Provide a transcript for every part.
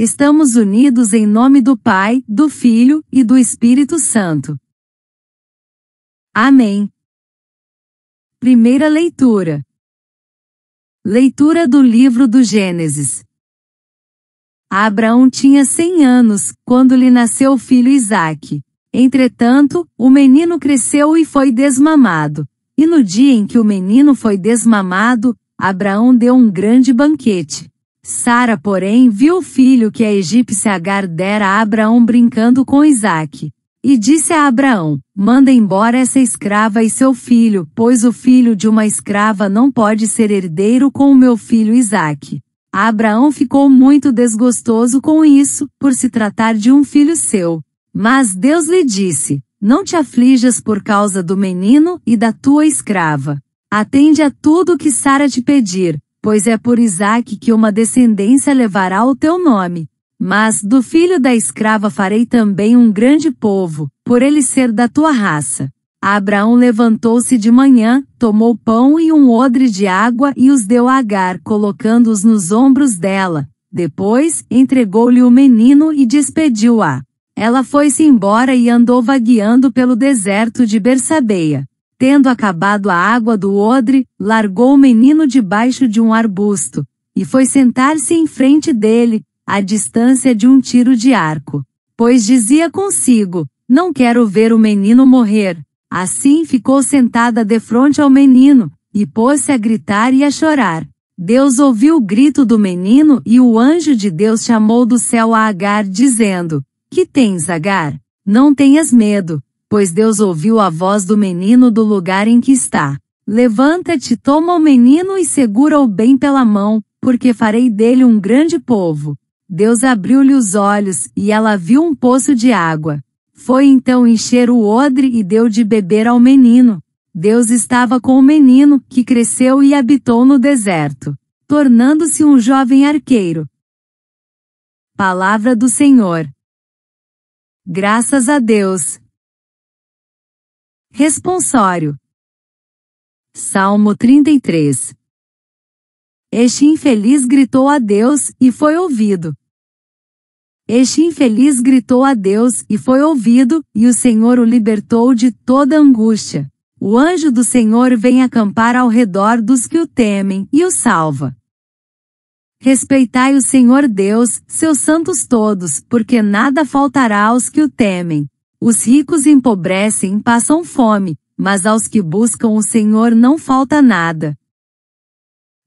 Estamos unidos em nome do Pai, do Filho e do Espírito Santo. Amém. Primeira leitura. Leitura do livro do Gênesis. Abraão tinha 100 anos, quando lhe nasceu o filho Isaque. Entretanto, o menino cresceu e foi desmamado. E no dia em que o menino foi desmamado, Abraão deu um grande banquete. Sara, porém, viu o filho que a egípcia Agar dera a Abraão brincando com Isaque. E disse a Abraão: manda embora essa escrava e seu filho, pois o filho de uma escrava não pode ser herdeiro com o meu filho Isaque. Abraão ficou muito desgostoso com isso, por se tratar de um filho seu. Mas Deus lhe disse: não te aflijas por causa do menino e da tua escrava. Atende a tudo que Sara te pedir, pois é por Isaque que uma descendência levará o teu nome. Mas do filho da escrava farei também um grande povo, por ele ser da tua raça. Abraão levantou-se de manhã, tomou pão e um odre de água e os deu a Agar, colocando-os nos ombros dela. Depois, entregou-lhe o menino e despediu-a. Ela foi-se embora e andou vagueando pelo deserto de Bersabeia. Tendo acabado a água do odre, largou o menino debaixo de um arbusto, e foi sentar-se em frente dele, à distância de um tiro de arco. Pois dizia consigo: não quero ver o menino morrer. Assim ficou sentada defronte ao menino, e pôs-se a gritar e a chorar. Deus ouviu o grito do menino e o anjo de Deus chamou do céu a Agar dizendo: que tens, Agar? Não tenhas medo, pois Deus ouviu a voz do menino do lugar em que está. Levanta-te, toma o menino e segura-o bem pela mão, porque farei dele um grande povo. Deus abriu-lhe os olhos, e ela viu um poço de água. Foi então encher o odre e deu de beber ao menino. Deus estava com o menino, que cresceu e habitou no deserto, tornando-se um jovem arqueiro. Palavra do Senhor. Graças a Deus. Responsório. Salmo 33. Este infeliz gritou a Deus, e foi ouvido. Este infeliz gritou a Deus, e foi ouvido, e o Senhor o libertou de toda angústia. O anjo do Senhor vem acampar ao redor dos que o temem, e o salva. Respeitai o Senhor Deus, seus santos todos, porque nada faltará aos que o temem. Os ricos empobrecem, passam fome, mas aos que buscam o Senhor não falta nada.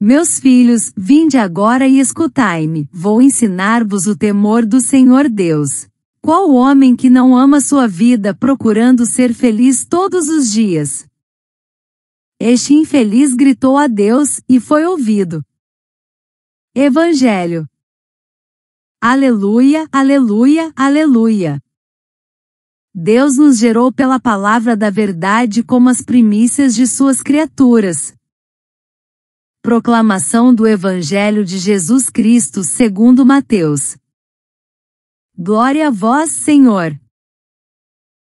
Meus filhos, vinde agora e escutai-me, vou ensinar-vos o temor do Senhor Deus. Qual homem que não ama sua vida procurando ser feliz todos os dias? Este infeliz gritou a Deus, e foi ouvido. Evangelho. Aleluia, aleluia, aleluia. Deus nos gerou pela palavra da verdade como as primícias de suas criaturas. Proclamação do Evangelho de Jesus Cristo segundo Mateus. Glória a vós, Senhor.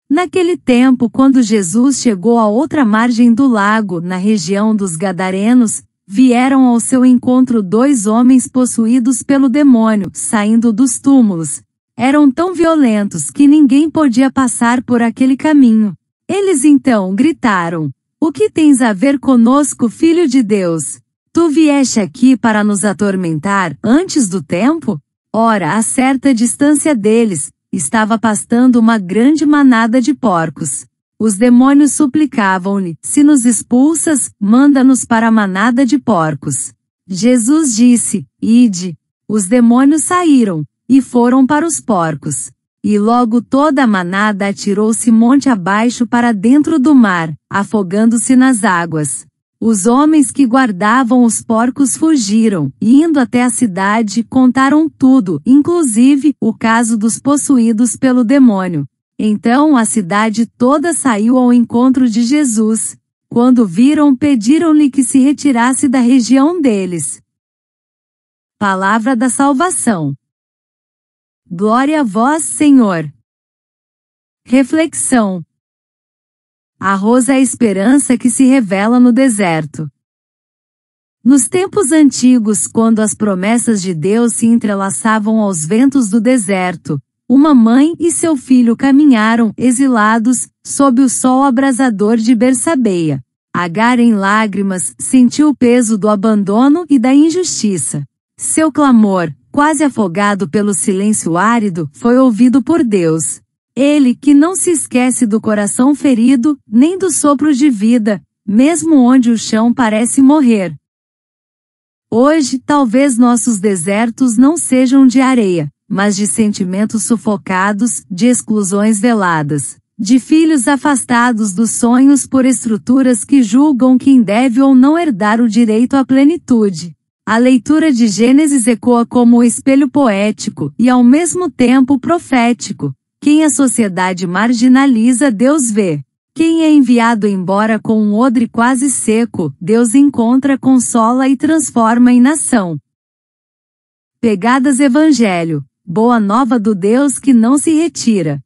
Naquele tempo, quando Jesus chegou à outra margem do lago, na região dos Gadarenos, vieram ao seu encontro 2 homens possuídos pelo demônio, saindo dos túmulos. Eram tão violentos que ninguém podia passar por aquele caminho. Eles então gritaram: o que tens a ver conosco, Filho de Deus? Tu vieste aqui para nos atormentar antes do tempo? Ora, a certa distância deles, estava pastando uma grande manada de porcos. Os demônios suplicavam-lhe: se nos expulsas, manda-nos para a manada de porcos. Jesus disse: ide. Os demônios saíram, e foram para os porcos. E logo toda a manada atirou-se monte abaixo para dentro do mar, afogando-se nas águas. Os homens que guardavam os porcos fugiram, e indo até a cidade, contaram tudo, inclusive o caso dos possuídos pelo demônio. Então a cidade toda saiu ao encontro de Jesus. Quando viram, pediram-lhe que se retirasse da região deles. Palavra da salvação. Glória a vós, Senhor. Reflexão. Arroz é a esperança que se revela no deserto. Nos tempos antigos, quando as promessas de Deus se entrelaçavam aos ventos do deserto, uma mãe e seu filho caminharam, exilados, sob o sol abrasador de Bersabeia. Agar, em lágrimas, sentiu o peso do abandono e da injustiça. Seu clamor, quase afogado pelo silêncio árido, foi ouvido por Deus. Ele, que não se esquece do coração ferido, nem do sopro de vida, mesmo onde o chão parece morrer. Hoje, talvez nossos desertos não sejam de areia, mas de sentimentos sufocados, de exclusões veladas, de filhos afastados dos sonhos por estruturas que julgam quem deve ou não herdar o direito à plenitude. A leitura de Gênesis ecoa como o espelho poético e ao mesmo tempo profético. Quem a sociedade marginaliza, Deus vê. Quem é enviado embora com um odre quase seco, Deus encontra, consola e transforma em nação. Pegadas Evangelho, boa nova do Deus que não se retira.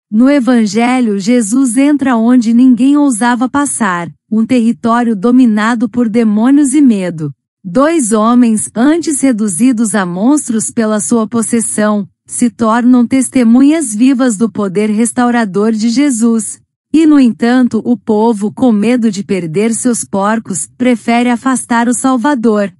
No Evangelho, Jesus entra onde ninguém ousava passar, um território dominado por demônios e medo. 2 homens, antes reduzidos a monstros pela sua possessão, se tornam testemunhas vivas do poder restaurador de Jesus. E, no entanto, o povo, com medo de perder seus porcos, prefere afastar o Salvador.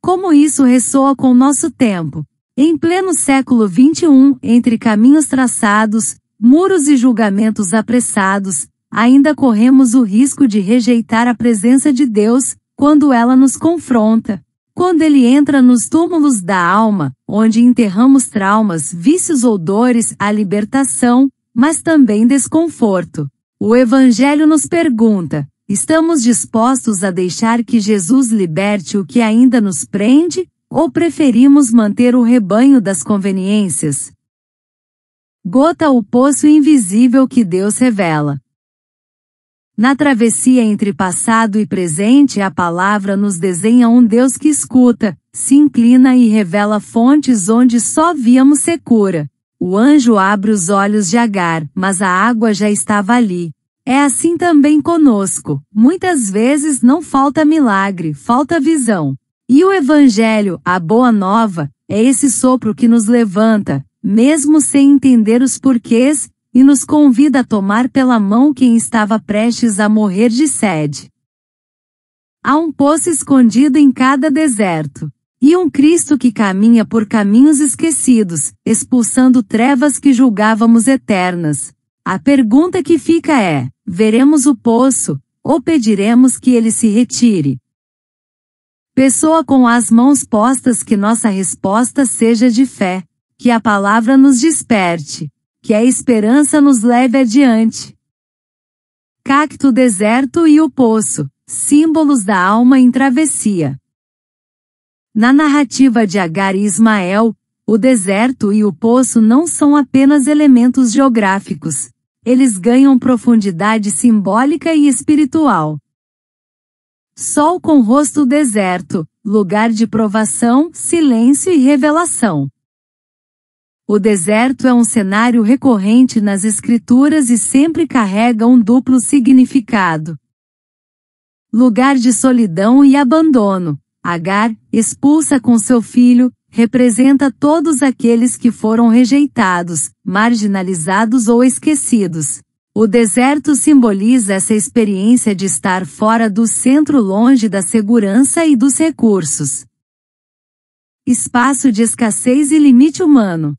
Como isso ressoa com nosso tempo? Em pleno século XXI, entre caminhos traçados, muros e julgamentos apressados, ainda corremos o risco de rejeitar a presença de Deus, quando ela nos confronta. Quando Ele entra nos túmulos da alma, onde enterramos traumas, vícios ou dores, a libertação, mas também desconforto. O Evangelho nos pergunta: estamos dispostos a deixar que Jesus liberte o que ainda nos prende, ou preferimos manter o rebanho das conveniências? Gota o poço invisível que Deus revela. Na travessia entre passado e presente, a palavra nos desenha um Deus que escuta, se inclina e revela fontes onde só víamos secura. O anjo abre os olhos de Agar, mas a água já estava ali. É assim também conosco. Muitas vezes não falta milagre, falta visão. E o Evangelho, a boa nova, é esse sopro que nos levanta, mesmo sem entender os porquês, e nos convida a tomar pela mão quem estava prestes a morrer de sede. Há um poço escondido em cada deserto. E um Cristo que caminha por caminhos esquecidos, expulsando trevas que julgávamos eternas. A pergunta que fica é: veremos o poço, ou pediremos que ele se retire? Pessoa com as mãos postas, que nossa resposta seja de fé, que a palavra nos desperte, que a esperança nos leve adiante. Cacto, deserto e o poço, símbolos da alma em travessia. Na narrativa de Agar e Ismael, o deserto e o poço não são apenas elementos geográficos. Eles ganham profundidade simbólica e espiritual. Sol com rosto deserto, lugar de provação, silêncio e revelação. O deserto é um cenário recorrente nas Escrituras e sempre carrega um duplo significado. Lugar de solidão e abandono. Agar, expulsa com seu filho, representa todos aqueles que foram rejeitados, marginalizados ou esquecidos. O deserto simboliza essa experiência de estar fora do centro, longe da segurança e dos recursos. Espaço de escassez e limite humano.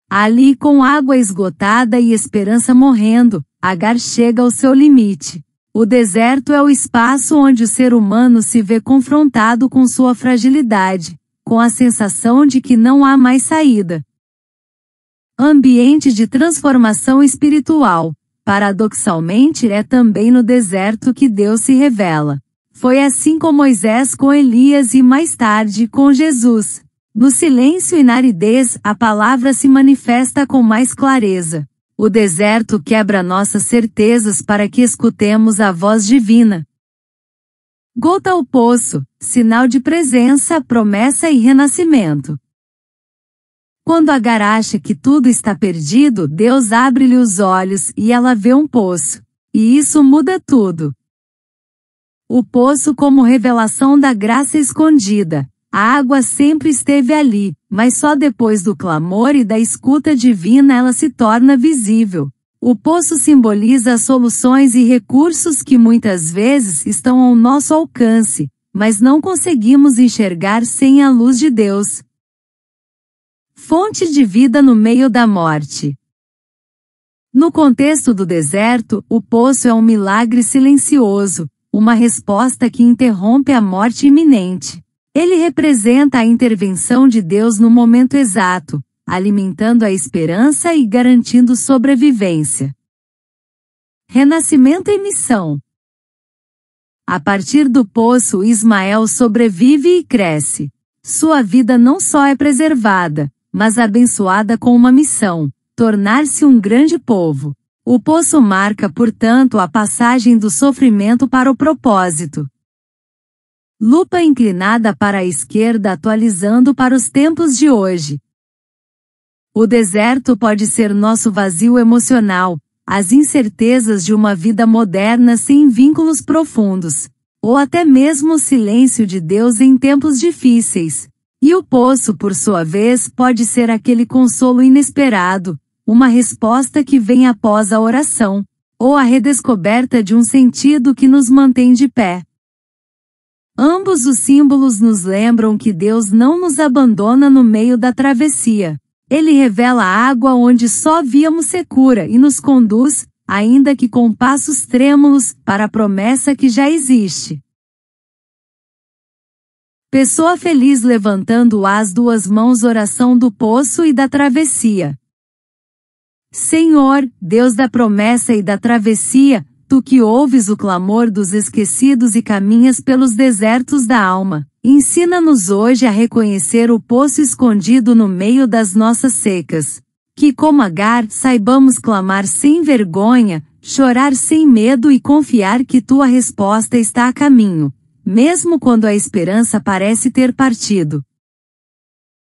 Ali, com água esgotada e esperança morrendo, Agar chega ao seu limite. O deserto é o espaço onde o ser humano se vê confrontado com sua fragilidade, com a sensação de que não há mais saída. Ambiente de transformação espiritual. Paradoxalmente, é também no deserto que Deus se revela. Foi assim com Moisés, com Elias e mais tarde com Jesus. No silêncio e na aridez, a palavra se manifesta com mais clareza. O deserto quebra nossas certezas para que escutemos a voz divina. Gota ao poço, sinal de presença, promessa e renascimento. Quando Agar acha que tudo está perdido, Deus abre-lhe os olhos e ela vê um poço. E isso muda tudo. O poço como revelação da graça escondida. A água sempre esteve ali, mas só depois do clamor e da escuta divina ela se torna visível. O poço simboliza as soluções e recursos que muitas vezes estão ao nosso alcance, mas não conseguimos enxergar sem a luz de Deus. Fonte de vida no meio da morte. No contexto do deserto, o poço é um milagre silencioso, uma resposta que interrompe a morte iminente. Ele representa a intervenção de Deus no momento exato, alimentando a esperança e garantindo sobrevivência. Renascimento e missão. A partir do poço, Ismael sobrevive e cresce. Sua vida não só é preservada, mas abençoada com uma missão: tornar-se um grande povo. O poço marca, portanto, a passagem do sofrimento para o propósito. Lupa inclinada para a esquerda atualizando para os tempos de hoje. O deserto pode ser nosso vazio emocional, as incertezas de uma vida moderna sem vínculos profundos, ou até mesmo o silêncio de Deus em tempos difíceis. E o poço, por sua vez, pode ser aquele consolo inesperado, uma resposta que vem após a oração, ou a redescoberta de um sentido que nos mantém de pé. Ambos os símbolos nos lembram que Deus não nos abandona no meio da travessia. Ele revela a água onde só víamos secura e nos conduz, ainda que com passos trêmulos, para a promessa que já existe. Pessoa feliz levantando as duas mãos. Oração do poço e da travessia. Senhor, Deus da promessa e da travessia, Tu que ouves o clamor dos esquecidos e caminhas pelos desertos da alma, ensina-nos hoje a reconhecer o poço escondido no meio das nossas secas. Que como Agar, saibamos clamar sem vergonha, chorar sem medo e confiar que Tua resposta está a caminho, mesmo quando a esperança parece ter partido.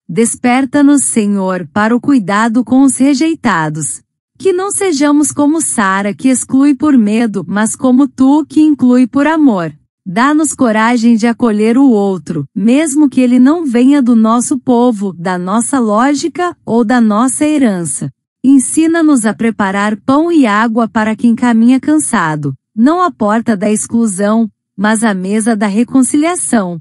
Desperta-nos, Senhor, para o cuidado com os rejeitados. Que não sejamos como Sara, que exclui por medo, mas como Tu, que inclui por amor. Dá-nos coragem de acolher o outro, mesmo que ele não venha do nosso povo, da nossa lógica ou da nossa herança. Ensina-nos a preparar pão e água para quem caminha cansado, não a porta da exclusão, mas a mesa da reconciliação.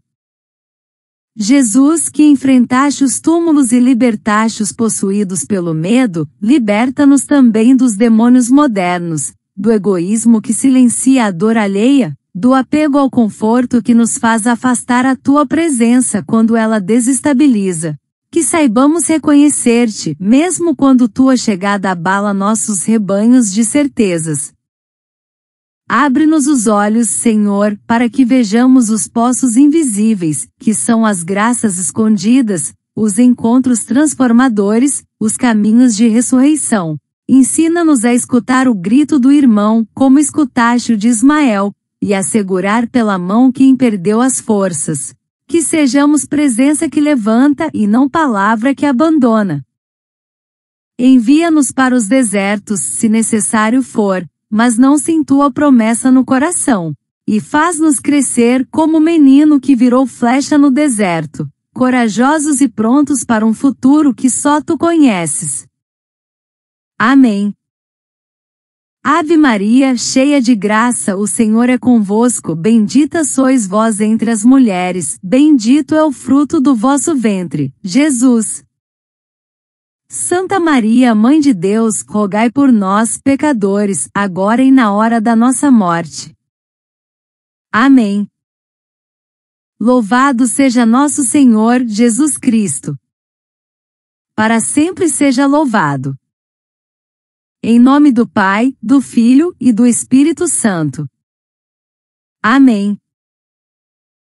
Jesus, que enfrentaste os túmulos e libertaste os possuídos pelo medo, liberta-nos também dos demônios modernos, do egoísmo que silencia a dor alheia, do apego ao conforto que nos faz afastar a Tua presença quando ela desestabiliza. Que saibamos reconhecer-Te, mesmo quando Tua chegada abala nossos rebanhos de certezas. Abre-nos os olhos, Senhor, para que vejamos os poços invisíveis, que são as graças escondidas, os encontros transformadores, os caminhos de ressurreição. Ensina-nos a escutar o grito do irmão, como escutaste o de Ismael, e a segurar pela mão quem perdeu as forças. Que sejamos presença que levanta e não palavra que abandona. Envia-nos para os desertos, se necessário for, mas não sem Tua promessa no coração. E faz-nos crescer como o menino que virou flecha no deserto, corajosos e prontos para um futuro que só Tu conheces. Amém. Ave Maria, cheia de graça, o Senhor é convosco, bendita sois vós entre as mulheres, bendito é o fruto do vosso ventre, Jesus. Santa Maria, Mãe de Deus, rogai por nós, pecadores, agora e na hora da nossa morte. Amém. Louvado seja nosso Senhor Jesus Cristo. Para sempre seja louvado. Em nome do Pai, do Filho e do Espírito Santo. Amém.